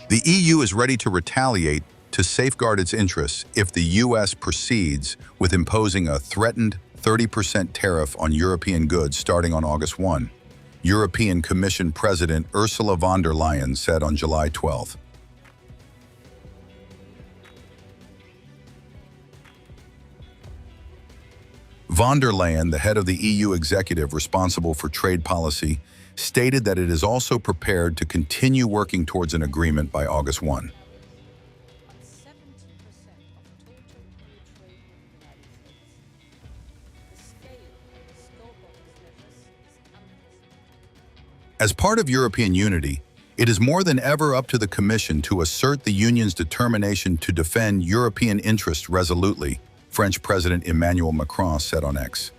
The EU is ready to retaliate to safeguard its interests if the US proceeds with imposing a threatened 30% tariff on European goods starting on August 1, European Commission President Ursula von der Leyen said on July 12. Von der Leyen, the head of the EU executive responsible for trade policy, stated that it is also prepared to continue working towards an agreement by August 1. As part of European unity, it is more than ever up to the Commission to assert the Union's determination to defend European interests resolutely, French President Emmanuel Macron said on X.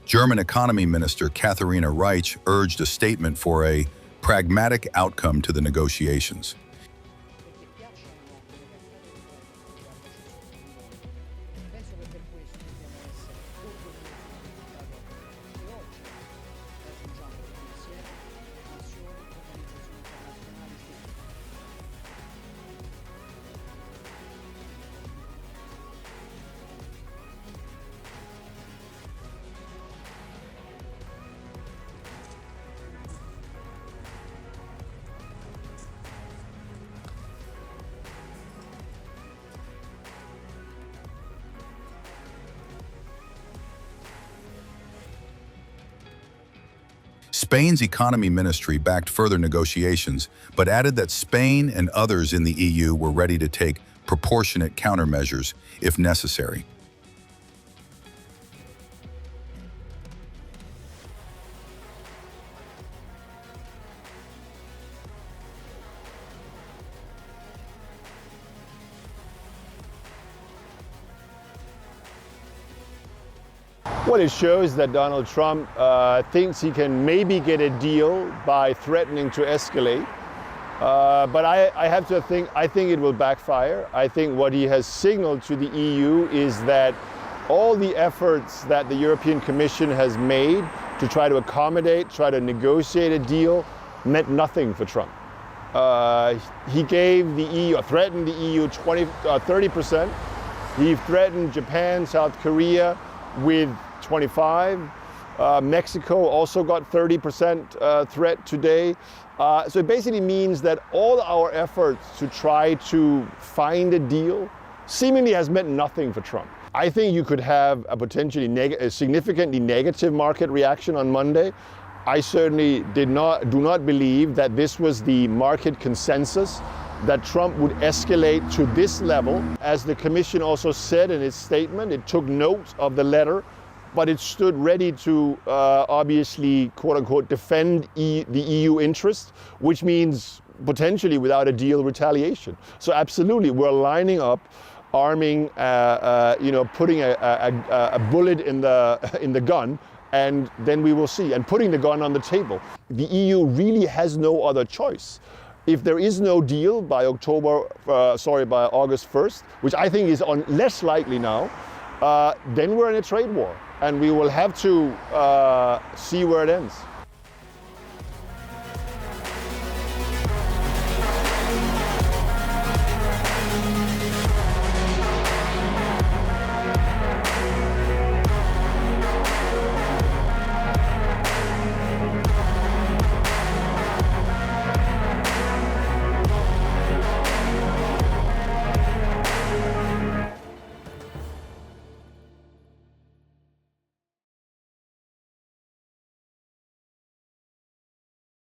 German Economy Minister Katherina Reiche urged a statement for a pragmatic outcome to the negotiations. Spain's economy ministry backed further negotiations, but added that Spain and others in the EU were ready to take proportionate countermeasures if necessary. Well, it shows that Donald Trump thinks he can maybe get a deal by threatening to escalate. But I have to think it will backfire. I think what he has signaled to the EU is that all the efforts that the European Commission has made to try to accommodate, try to negotiate a deal, meant nothing for Trump. He gave the EU, or threatened the EU 30%. He threatened Japan, South Korea with 25. Mexico also got 30% threat today. So it basically means that all our efforts to try to find a deal seemingly has meant nothing for Trump. I think you could have a potentially a significantly negative market reaction on Monday. I certainly do not believe that this was the market consensus, that Trump would escalate to this level. As the Commission also said in its statement, it took note of the letter, but it stood ready to obviously, quote unquote, defend the EU interest, which means potentially without a deal, retaliation. So absolutely, we're lining up, arming, putting a bullet in the gun, and then we will see, and putting the gun on the table. The EU really has no other choice. If there is no deal by by August 1st, which I think is less likely now, then we're in a trade war, and we will have to see where it ends.